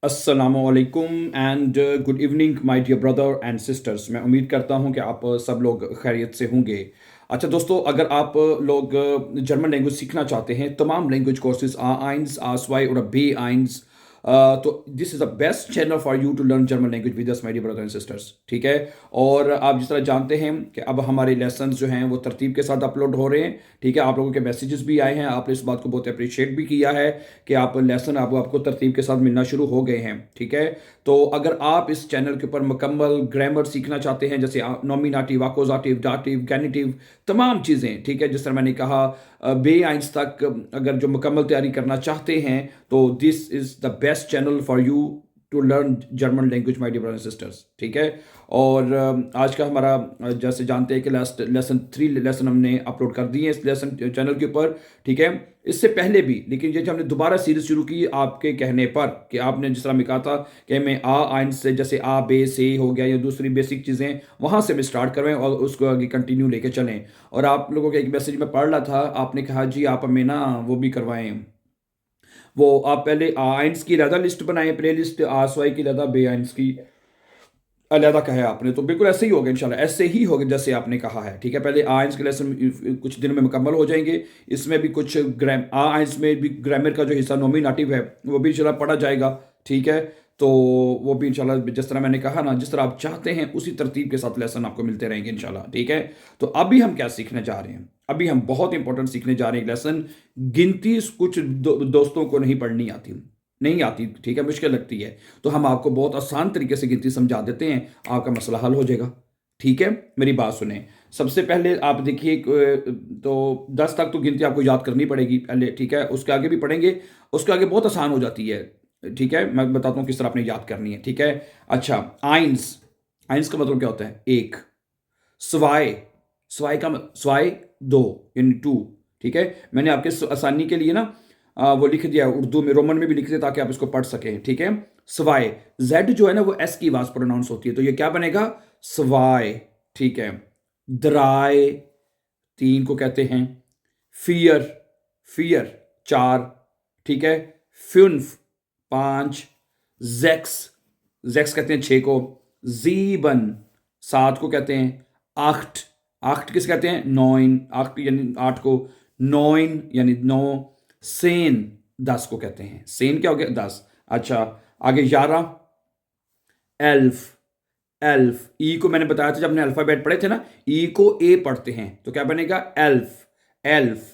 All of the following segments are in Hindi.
अस्सलामुअलैकुम and good evening my dear brother and sisters. मैं उम्मीद करता हूं कि आप सब लोग खैरियत से होंगे। अच्छा दोस्तों, अगर आप लोग जर्मन लैंग्वेज सीखना चाहते हैं, तमाम लैंग्वेज कोर्सेज A1, A2 और B1, तो this is the best channel for you to learn German language with us my dear brother and sisters. ठीक है। और आप जिस तरह जानते हैं कि अब हमारे लेसन्स जो हैं वो तरतीब के साथ अपलोड हो रहे हैं। ठीक है। आप लोगों के मैसेजेस भी आए हैं, आपने इस बात को बहुत अप्रिशिएट भी किया है कि आप लेसन आपको तरतीब के साथ मिलना शुरू हो गए हैं। ठीक है। तो अगर आप इस चैनल के ऊपर मुकम्मल ग्रामर सीखना चाहते हैं, जैसे नॉमिनाटिव, अकोजाटिव, दाटिव, गैनिटिव, तमाम चीज़ें, ठीक है, जिस तरह मैंने कहा बे आइंस तक, अगर जो मुकम्मल तैयारी करना चाहते हैं तो this is the best channel for you to learn German language my dear brothers and sisters. ठीक है। और आज का हमारा जैसे जानते हैं कि लास्ट लेसन 3 लेसन हमने अपलोड कर दिए इस लेसन चैनल के ऊपर। ठीक है। इससे पहले भी, लेकिन ये जो हमने दोबारा सीरीज शुरू की आपके कहने पर, कि आपने जिस तरह मैं कहा था कि मैं आइन से, जैसे आ बे से हो गया या दूसरी बेसिक चीज़ें वहाँ से मैं स्टार्ट करवाएं और उसको आगे कंटिन्यू लेके चलें। और आप लोगों के एक मैसेज में पढ़ रहा था, आपने कहा जी आप हमें ना वो भी करवाएं, वो आप पहले आइंस की अलहदा लिस्ट बनाएं, प्ले लिस्ट आसवाई की अलहदा, बे आइंस की अलहदा कहा है आपने, तो बिल्कुल ऐसे ही होगा इंशाल्लाह, ऐसे ही होगा जैसे आपने कहा है। ठीक है। पहले आइंस के लेसन कुछ दिनों में मुकम्मल हो जाएंगे। इसमें भी कुछ आइंस में भी ग्रामर का जो हिस्सा नॉमिनेटिव है वो भी इंशाल्लाह पढ़ा जाएगा। ठीक है। तो वो भी इंशाल्लाह जिस तरह मैंने कहा ना, जिस तरह आप चाहते हैं उसी तरतीब के साथ लेसन आपको मिलते रहेंगे इंशाल्लाह। ठीक है। तो अभी हम क्या सीखने जा रहे हैं? अभी हम बहुत इंपॉर्टेंट सीखने जा रहे हैं एक लेसन। गिनती कुछ दोस्तों को नहीं पढ़नी आती, नहीं आती, ठीक है, मुश्किल लगती है, तो हम आपको बहुत आसान तरीके से गिनती समझा देते हैं, आपका मसला हल हो जाएगा। ठीक है। मेरी बात सुने। सबसे पहले आप देखिए, तो 10 तक तो गिनती आपको याद करनी पड़ेगी पहले। ठीक है। उसके आगे भी पढ़ेंगे, उसके आगे बहुत आसान हो जाती है। ठीक है। मैं बताता हूँ किस तरह आपने याद करनी है। ठीक है। अच्छा, आइंस, आइंस का मतलब क्या होता है? एक। स्वाय, स्वाय दो, यानी टू। ठीक है। मैंने आपके आसानी के लिए ना वो लिख दिया उर्दू में, रोमन में भी लिख दिया ताकि आप इसको पढ़ सकें। ठीक है। स्वाय, जेड जो है ना वो एस की आवाज प्रोनाउंस होती है, तो ये क्या बनेगा? स्वाय। ठीक है। द्राय, तीन को कहते हैं। फियर, फियर चार। ठीक है। फ्युन्फ, पांच। जेक्स, जेक्स कहते हैं छह को। जीबन, सात को कहते हैं। आठ, आठ किस कहते हैं? नॉइन, आठ यानी आठ को। नॉइन यानी नौ। सेन, 10 को कहते हैं। सेन क्या हो गया? 10। अच्छा, आगे 11। एल्फ, एल्फ, ई को मैंने बताया था जब हमने अल्फाबेट पढ़े थे ना, ई को ए पढ़ते हैं तो क्या बनेगा? Elf, elf.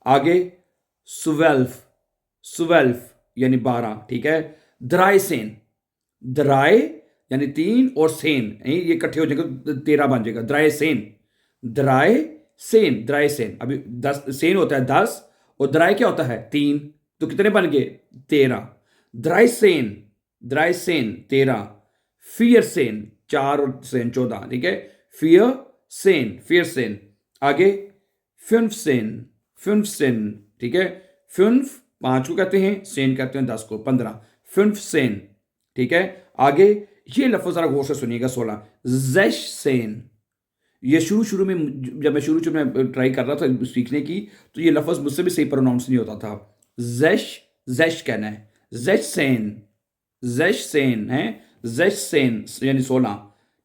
आगे सुवेल्फ, सुवेल्फ यानी 12। ठीक है। द्राइसेन, द्राय यानी 3 और सेन ये इकट्ठे हो जाएंगे 13 बन जाएगा। द्राइसेन, द्राय सेन, द्राइसेन। अभी 10 सेन होता है 10 और द्राय क्या होता है? 3, तो कितने बन गए? 13। द्राइसेन, द्राइसेन 13। फियर सेन, 4 और सेन 14। ठीक है। Fear Sen, fear Sen. आगे फ्युन्फ सेन, फ्युन्फ सेन। ठीक है। फ्युन्फ 5 को कहते हैं, सेन कहते हैं 10 को, 15। फ्युन्फ सेन। ठीक है। आगे ये लफ्ज जरा गौर से सुनिएगा, 16। जैश सेन, ये शुरू शुरू में जब मैं शुरू शुरू में ट्राई कर रहा था सीखने की, तो ये लफ्ज मुझसे भी सही प्रोनाउंस नहीं होता था। जैश, जैश कहना है, जैश सेन, जैश सेन है, जैश सेन यानी 16।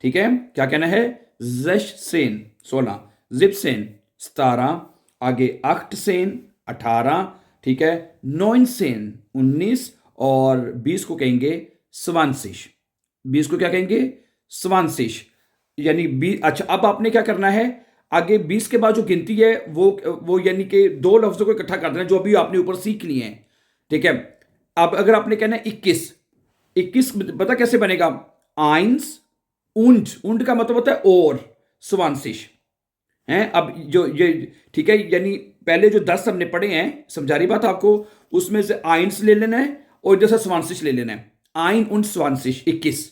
ठीक है। क्या कहना है? जैश सेन 16। जिप सेन 17। आगे अक्ट सेन 18। ठीक है। नोइन सेन 19। और 20 को कहेंगे स्वांसिश, 20 को क्या कहेंगे? स्वांसिश यानी 20। अच्छा, अब आपने क्या करना है? आगे 20 के बाद जो गिनती है वो यानी कि दो लफ्जों को इकट्ठा कर देना जो अभी आपने ऊपर सीख लिए हैं। ठीक है। अब अगर आपने कहना है 21, 21 पता कैसे बनेगा? आइंस उंड, उंड का मतलब होता है और, स्वांसिश हैं। अब जो ये, ठीक है, यानी पहले जो 10 हमने पढ़े हैं, समझा रही बात आपको, उसमें से आइंस ले लेना है और जैसा स्वांसिश ले लेना है। आइन उन स्वांसिश 21,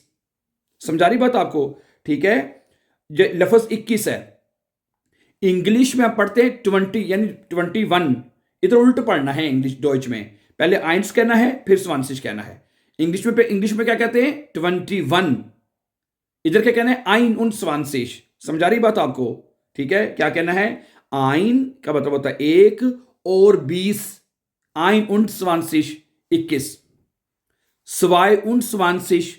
समझा रही बात आपको? ठीक है। ये लफ्ज 21 है। इंग्लिश में आप पढ़ते हैं 20 यानी 21, इधर उल्ट पढ़ना है इंग्लिश डॉइच में, पहले आइंस कहना है फिर स्वांसिश कहना है। इंग्लिश में क्या कहते हैं? 21। इधर क्या कहना है? आइन उन स्वांसिश। समझा रही बात आपको? ठीक है। क्या कहना है? आइन का मतलब होता है एक और 20, आइन उन स्वांसिश 21। 22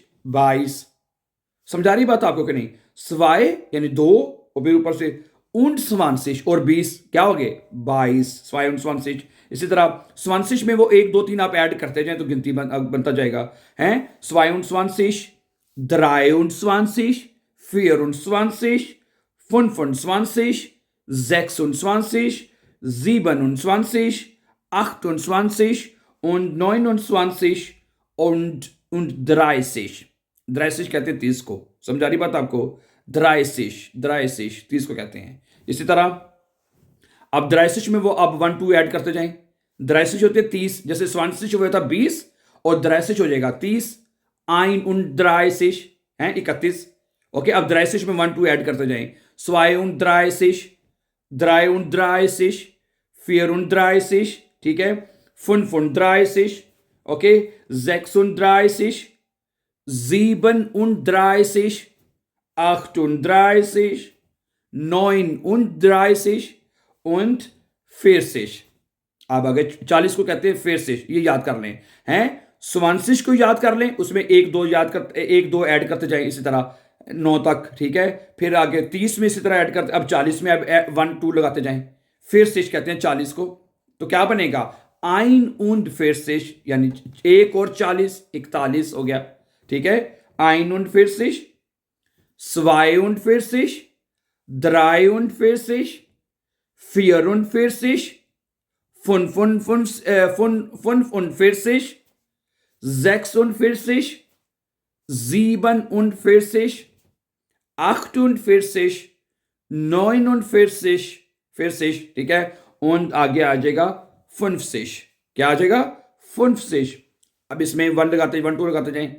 समझा रही बात आपको कि नहीं? स्वाय यानी 2 और फिर ऊपर से 21 और 20 क्या हो गए? 22 22। इसी तरह 20 में वो 1 2 3 आप ऐड करते जाएं तो गिनती बनता जाएगा हैं। 22 23 24 25 26 27 28 und 29 und 30 30 कहते हैं 30 को। समझा रही बात आपको? 30 को कहते हैं। इसी तरह अब 30 में वो अब 1 2 ऐड करते जाएं। 30 होते 30, जैसे 20 हुआ था 20 और 30 हो जाएगा 30 31 हैं 31। ओके, अब 30 में 1 2 ऐड करते जाएं। 32 33 34, ठीक है, 35, ओके, 36 37 38 39 und 40। अब अगर 40 को कहते हैं 40, ये याद कर लें हैं। 20 को याद कर लें, उसमें 1 2 ऐड करते जाएं इसी तरह 9 तक, ठीक है। फिर आगे 30 में इसी तरह ऐड करते, अब 40 में अब 1 2 लगाते जाएं। 40 कहते हैं 40 को। तो क्या बनेगा? 41 यानी 1 और 40 41 हो गया, ठीक है। 41 42 43 44 45 46 47 48 49 40, ठीक है। और आगे आ जाएगा 50। क्या आ जाएगा? 50। अब इसमें 1 लगाते 1 2 लगाते जाएं।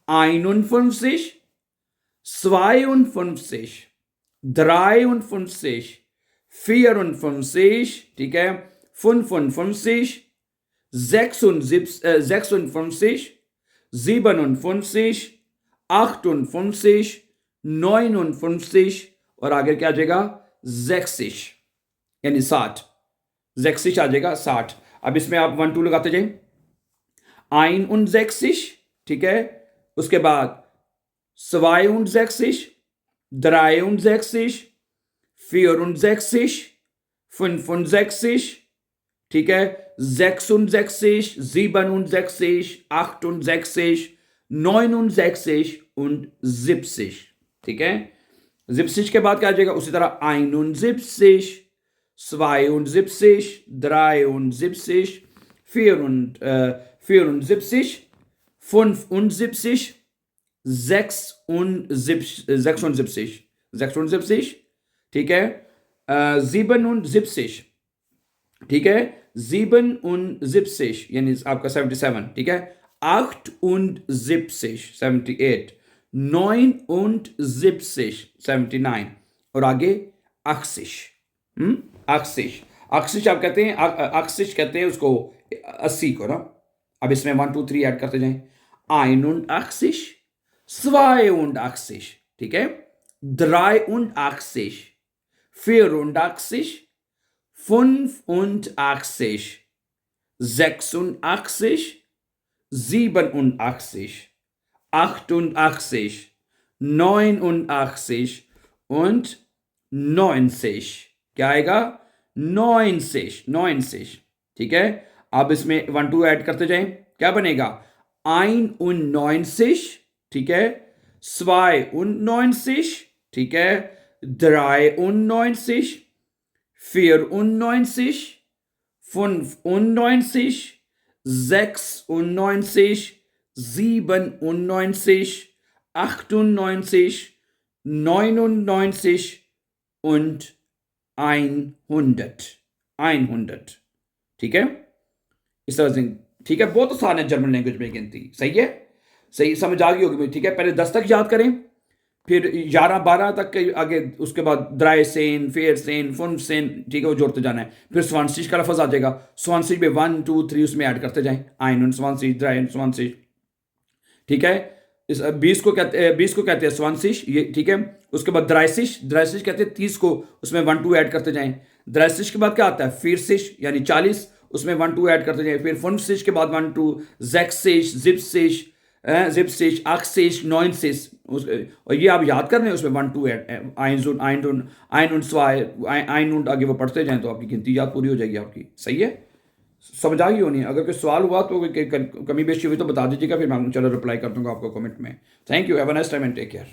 51 52 53 54, ठीक है, 55 56 56 57 58 59 और आगे क्या आ जाएगा? 60 यानी 60 आ जाएगा 60। अब इसमें आप 1 2 लगाते जाएं। 61, ठीक है, उसके बाद 62 63 64 65, ठीक है, 66 67 68 69 und 70, ठीक है। 70 के बाद क्या आ जाएगा? उसी तरह 71 72 73 74 75 76, ठीक है, 77, ठीक है, 77 यानी आपका 77, ठीक है, 78 78 79 79 और आगे 80 80 80 आप कहते हैं 80 कहते हैं उसको 80 को ना। अब इसमें 1 2 3 ऐड करते जाएं। 81 82, ठीक है, 83 84 85 86 87 88 89 und 90। क्या आएगा? 90, ठीक है। अब इसमें 1 2 ऐड करते जाएं। क्या बनेगा? 91, ठीक है, 92, ठीक है, 93 94 95 96 97 98 99 und 100, ठीक है। इस तरह से, ठीक है। बहुत आसान है जर्मन लैंग्वेज में गिनती। सही है, सही समझ आ गई होगी, ठीक है। पहले 10 तक याद करें, फिर 11 12 तक के आगे, उसके बाद 13 14 15, ठीक है, वो जोड़ते जाना है। फिर 20 का लफज आ जाएगा। 20 में 1 2 3 उसमें ऐड करते जाएं। 21 23, ठीक है। इस 20 को कहते हैं 20, ये ठीक है। उसके बाद 33 कहते हैं 30 को, उसमें 1 2 ऐड करते जाएं। 33 के बाद क्या आता है? 40 यानी 40, उसमें 1 2 ऐड करते जाएं। फिर 50 के बाद 1 2 66 67 जिप सिच अक सिच नॉइन सिस, और ये आप याद कर रहे हैं, उसमें 1 2 आइन आइन आइन स्वाय आइन आगे वो पढ़ते जाएं तो आपकी गिनती याद पूरी हो जाएगी आपकी। सही है, समझ आ गई होनी है। अगर कोई सवाल हुआ तो कोई कमी बेशी हुई तो बता दीजिएगा, फिर मैं चलो रिप्लाई कर दूंगा आपको कमेंट में। Thank you, have a nice time and take care.